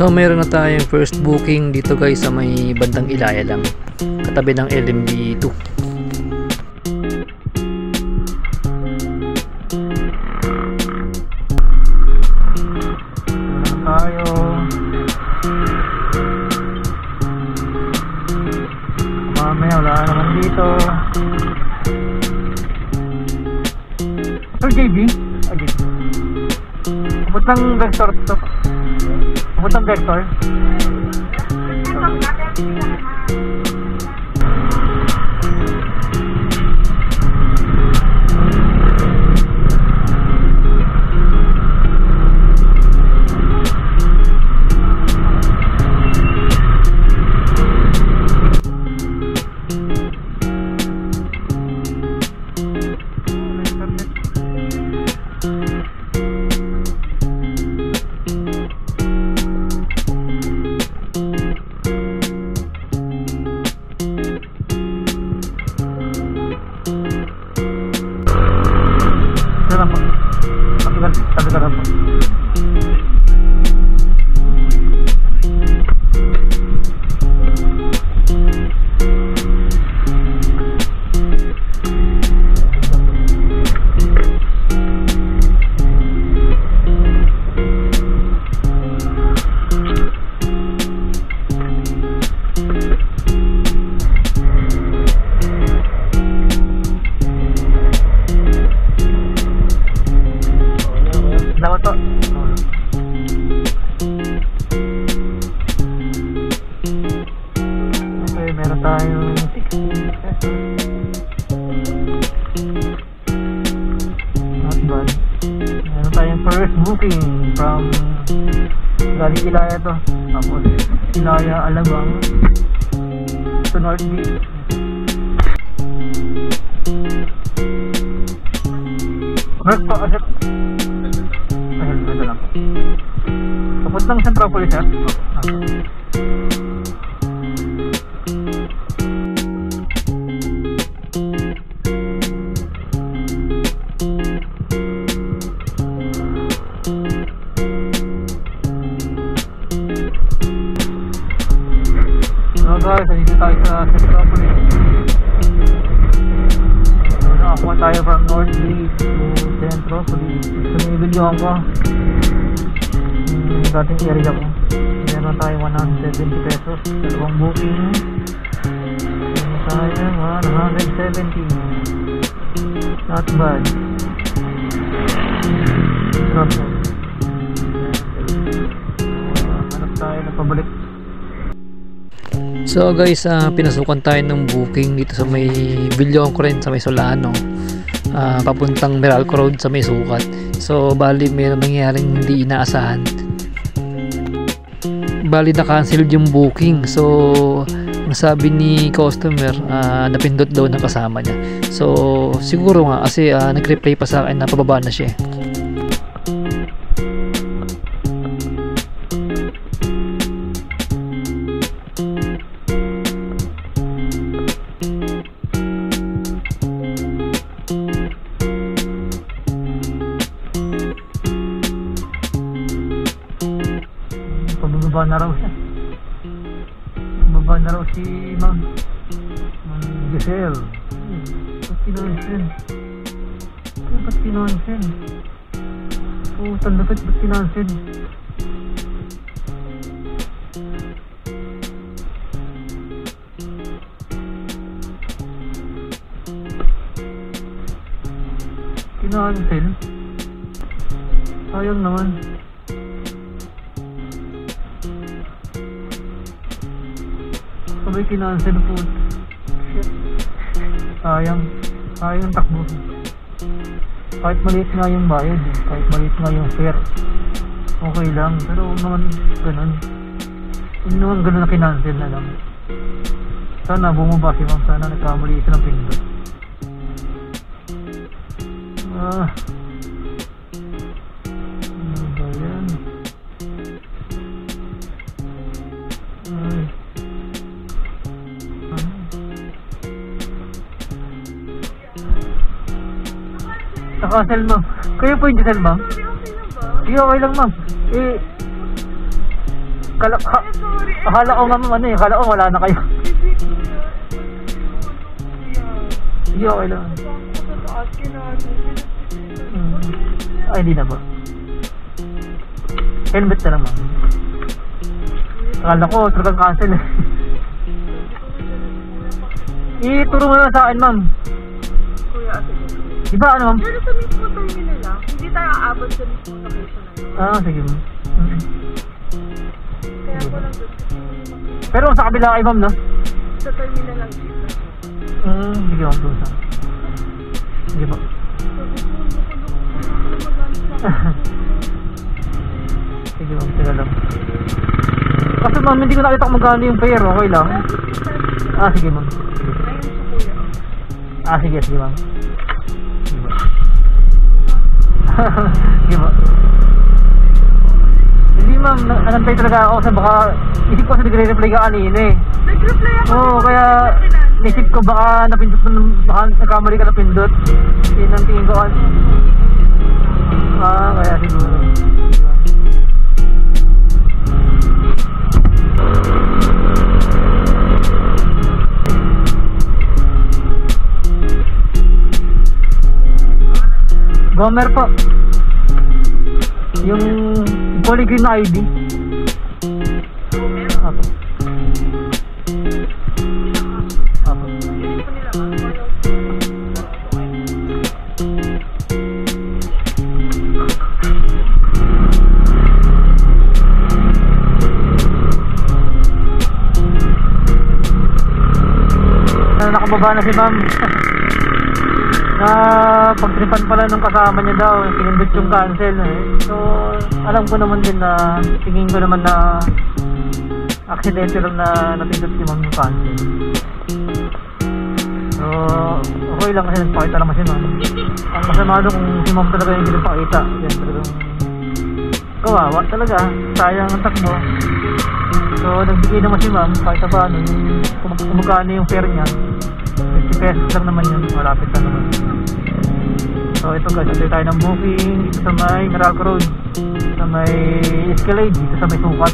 So meron na tayong first booking dito guys sa may bandang Ilaya lang, katabi ng LMB2. Tayo mamaya wala naman dito. Sir JB? Pupuntang Vector to. Pupuntang Vector. First booking from galing Ilaya to, tapos Ilaya Alabang to North Beach. First po kasi helmet lang tapos lang Centropolis sir. Guys, dito tayo sa Centropolis. Nakakuha tayo from North Beach to Centropolis. Ito na yung video ko. Dating area ko. Meron tayo 170 pesos. Dalawang booking. Meron tayo 170. Not bad. Not bad. Hanap tayo na pabalik. So guys, pinasukan tayo ng booking dito sa may Villaon ko rin sa may Solano, papuntang Meralco Road sa may Sukat. So bali meron nangyaring hindi inaasahan, bali na-cancel yung booking. So ang sabi ni customer, napindot daw ng kasama niya. So siguro nga kasi nag-reply pa sa akin na pababa na siya. Baba na raw siya. Baba na raw si Ma'am Giselle. Ba't kinonsen? Ba't kinonsen? Tandapit, ba't kinonsen? Kinonsen? Sayang naman. Sabay kinansel po. Shit. Sayang takbo. Kahit maliit nga yung bayad, kahit maliit nga yung fare, okay lang. Pero huwag naman ganun. Huwag naman ganun na kinansel na lang. Sana bumaba si Ma'am. Sana nagkamali siya ng pindot. Ano ba yan? Naka-cancel ma'am. Kayo po yung Giselle ma'am? Hindi okay lang ma'am. Sorry. Akala ko ma'am, ano eh, akala ko wala na kayo. Sige, okay lang. Ay, hindi na ba? Helmet na lang ma'am. Akala ko, talagang cancel eh. Ituro mo na sa akin ma'am. Kuya, Diba ano ma'am? pero sa mismo terminal lang. Hindi tayo aabot sa mismo location na yun. Ah, sige ma'am. Kaya ko lang doon. Pero sa kabila kay ma'am, no? Sa terminal lang dito. Sige ma'am, doon sa. Sige po. Sige ma'am, sila lang. Kasi ma'am, hindi ko nakita kung magkano yung fare, okay lang? Ah, sige ma'am. Ayun sa kuya. Ah, sige ma'am. Sige ma'am. Sige ma'am. Hindi ma'am, nangantay talaga ako sa baka, isip ko sa nagre-reply ka kanina eh. Nag-reply ako. Oo, kaya isip ko baka napindot mo, baka nagkamali ka napindot. Yun ang tingin ko. Ah, kaya siguro. Gomer po. Yung kulay green na ID. Apo. Apo. Nakababa na si ma'am. Na pagtripan pala nung kasama niya daw, pinindot yung cancel eh. So alam ko naman din na, tingin ko naman na aksidente lang na napindot si ma'am yung cancel. So okay lang kasi nagpakita naman si ma'am. Ang masama doon kung si ma'am talaga yung hindi nagpakita, yan talagang kawawa talaga, sayang ang takbo. So nagbigay naman si ma'am kahit paano, kung magkano yung fare niya, 50 pesos lang naman yun, malapit lang naman. So ito guys, ito tayo ng booking dito sa may Meralco Road, sa may Escalade, dito sa may Sukat.